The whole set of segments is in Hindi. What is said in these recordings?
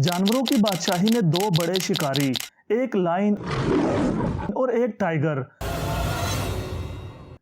जानवरों की बादशाही में दो बड़े शिकारी, एक लायन और एक टाइगर,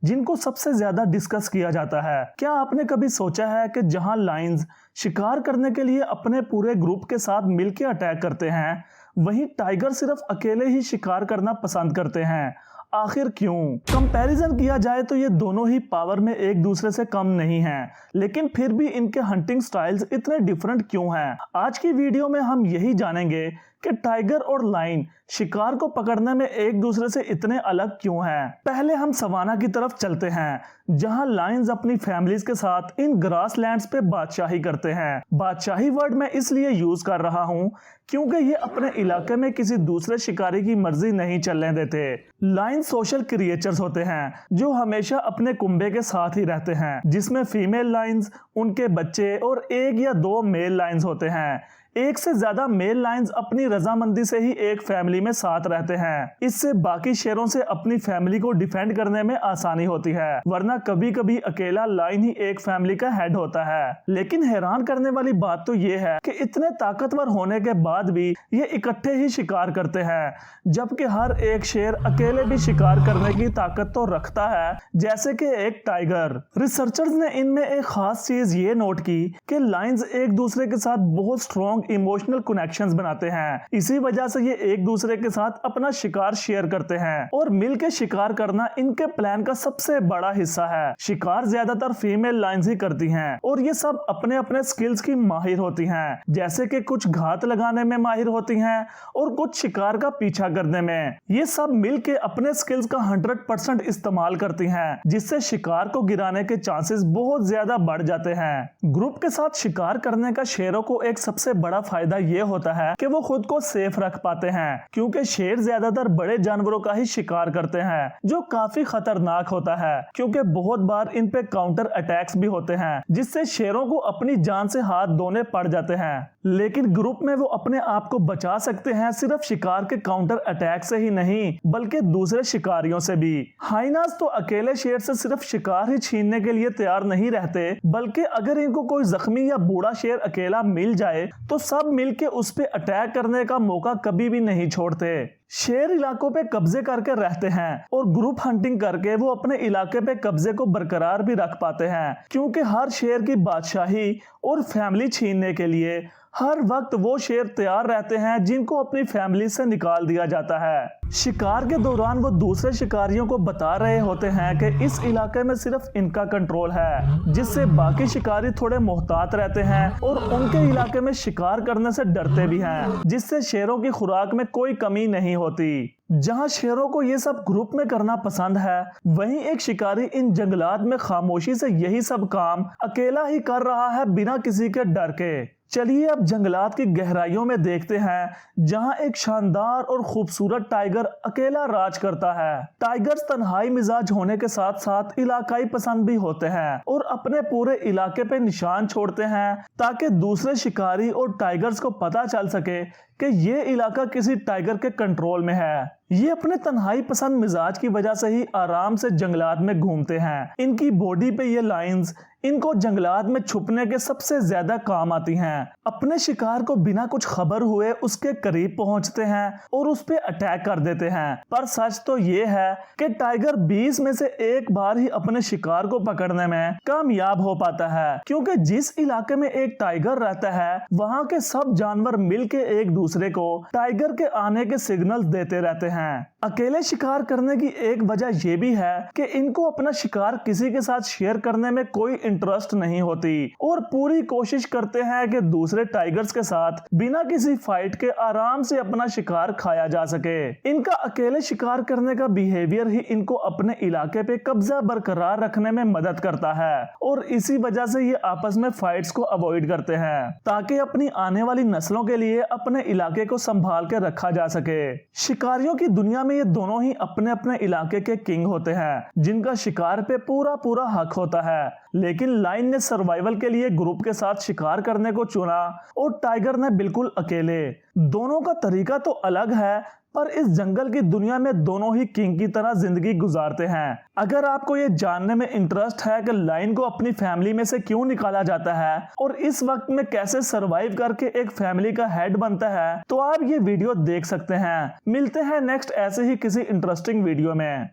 जिनको सबसे ज्यादा डिस्कस किया जाता है। क्या आपने कभी सोचा है कि जहां लायंस शिकार करने के लिए अपने पूरे ग्रुप के साथ मिलकर अटैक करते हैं, वहीं टाइगर सिर्फ अकेले ही शिकार करना पसंद करते हैं। आखिर क्यों? कंपैरिजन किया जाए तो ये दोनों ही पावर में एक दूसरे से कम नहीं हैं, लेकिन फिर भी इनके हंटिंग स्टाइल्स इतने डिफरेंट क्यों हैं? आज की वीडियो में हम यही जानेंगे कि टाइगर और लायन शिकार को पकड़ने में एक दूसरे से इतने अलग क्यों हैं। पहले हम सवाना की तरफ चलते हैं, जहां लायंस अपनी फैमिलीज के साथ इन ग्रास लैंड्स पे बादशाही करते हैं। बादशाही वर्ड मैं इसलिए यूज कर रहा हूं क्योंकि ये अपने इलाके में किसी दूसरे शिकारी की मर्जी नहीं चलने देते। लायन सोशल क्रिएचर्स होते हैं जो हमेशा अपने कुंबे के साथ ही रहते हैं, जिसमें फीमेल लायंस, उनके बच्चे और एक या दो मेल लायंस होते हैं। एक से ज्यादा मेल लायंस अपनी रजामंदी से ही एक फैमिली में साथ रहते हैं। इससे बाकी शेरों से अपनी फैमिली को डिफेंड करने में आसानी होती है, वरना कभी कभी अकेला लायन ही एक फैमिली का हेड होता है। लेकिन हैरान करने वाली बात तो ये है कि इतने ताकतवर होने के बाद भी ये इकट्ठे ही शिकार करते हैं, जबकि हर एक शेर अकेले भी शिकार करने की ताकत तो रखता है, जैसे कि एक टाइगर। रिसर्चर्स ने इनमें एक खास चीज ये नोट की कि लायंस एक दूसरे के साथ बहुत स्ट्रॉन्ग इमोशनल कनेक्शंस बनाते हैं। इसी वजह से ये एक दूसरे के साथ अपना शिकार शेयर करते हैं और मिलकर शिकार करना इनके प्लान का सबसे बड़ा हिस्सा है। शिकार ज्यादातर फीमेल लायंस ही करती हैं और ये सब अपने अपने स्किल्स की माहिर होती हैं, जैसे कि कुछ घात लगाने में माहिर होती हैं और कुछ शिकार का पीछा करने में। ये सब मिलकर अपने स्किल्स का 100% इस्तेमाल करती हैं, जिससे शिकार को गिराने के चांसेस बहुत ज्यादा बढ़ जाते हैं। ग्रुप के साथ शिकार करने का शेरों को एक सबसे बड़ा फायदा ये होता है कि वो खुद को सेफ रख पाते हैं, क्योंकि शेर ज्यादातर बड़े जानवरों का ही शिकार करते हैं, जो काफी खतरनाक होता है, क्योंकि बहुत बार इन पे काउंटर अटैक्स भी होते हैं, जिससे शेरों को अपनी जान से हाथ धोने पड़ जाते हैं। लेकिन ग्रुप में वो अपने आप को बचा सकते हैं, सिर्फ शिकार के काउंटर अटैक से ही नहीं, बल्कि दूसरे शिकारियों से भी। हाइनास तो अकेले शेर से सिर्फ शिकार ही छीनने के लिए तैयार नहीं रहते, बल्कि अगर इनको कोई जख्मी या बूढ़ा शेर अकेला मिल जाए तो सब मिलके उस पे अटैक करने का मौका कभी भी नहीं छोड़ते। शेर इलाकों पे कब्जे करके रहते हैं और ग्रुप हंटिंग करके वो अपने इलाके पे कब्जे को बरकरार भी रख पाते हैं, क्योंकि हर शेर की बादशाही और फैमिली छीनने के लिए हर वक्त वो शेर तैयार रहते हैं जिनको अपनी फैमिली से निकाल दिया जाता है। शिकार के दौरान वो दूसरे शिकारियों को बता रहे होते हैं कि इस इलाके में सिर्फ इनका कंट्रोल है, जिससे बाकी शिकारी थोड़े मोहतात रहते हैं और उनके इलाके में शिकार करने से डरते भी हैं, जिससे शेरों की खुराक में कोई कमी नहीं होती। जहां शेरों को ये सब ग्रुप में करना पसंद है, वहीं एक शिकारी इन जंगलात में खामोशी से यही सब काम अकेला ही कर रहा है, बिना किसी के डर के। चलिए अब जंगलात की गहराइयों में देखते हैं, जहां एक शानदार और खूबसूरत टाइगर अकेला राज करता है। टाइगर्स तन्हाई मिजाज होने के साथ साथ इलाकाई पसंद भी होते हैं और अपने पूरे इलाके पे निशान छोड़ते हैं, ताकि दूसरे शिकारी और टाइगर्स को पता चल सके कि ये इलाका किसी टाइगर के कंट्रोल में है। ये अपने तन्हाई पसंद मिजाज की वजह से ही आराम से जंगलात में घूमते हैं। इनकी बॉडी पे ये लाइंस इनको जंगलात में छुपने के सबसे ज्यादा काम आती हैं। अपने शिकार को बिना कुछ खबर हुए उसके करीब पहुंचते हैं और उस पे अटैक कर देते हैं। पर सच तो ये है कि टाइगर 20 में से एक बार ही अपने शिकार को पकड़ने में कामयाब हो पाता है, क्योंकि जिस इलाके में एक टाइगर रहता है वहां के सब जानवर मिलके एक दूसरे को टाइगर के आने के सिग्नल देते रहते हैं। अकेले शिकार करने की एक वजह यह भी है कि इनको अपना शिकार किसी के साथ शेयर करने में कोई इंटरेस्ट नहीं होती और पूरी कोशिश करते हैं कि दूसरे टाइगर्स के साथ बिना किसी फाइट के आराम से अपना शिकार खाया जा सके। इनका अकेले शिकार करने का बिहेवियर ही इनको अपने इलाके पे कब्जा बरकरार रखने में मदद करता है और इसी वजह से ये आपस में फाइट्स को अवॉइड करते हैं, ताकि अपनी आने वाली नस्लों के लिए अपने इलाके को संभाल के रखा जा सके। शिकारियों की दुनिया में ये दोनों ही अपने अपने इलाके के किंग होते हैं, जिनका शिकार पे पूरा पूरा हक होता है। लेकिन लायन ने सर्वाइवल के लिए ग्रुप के साथ शिकार करने को चुना और टाइगर ने बिल्कुल अकेले। दोनों का तरीका तो अलग है, पर इस जंगल की दुनिया में दोनों ही किंग की तरह जिंदगी गुजारते हैं। अगर आपको ये जानने में इंटरेस्ट है कि लायन को अपनी फैमिली में से क्यों निकाला जाता है और इस वक्त में कैसे सरवाइव करके एक फैमिली का हेड बनता है, तो आप ये वीडियो देख सकते हैं। मिलते हैं नेक्स्ट ऐसे ही किसी इंटरेस्टिंग वीडियो में।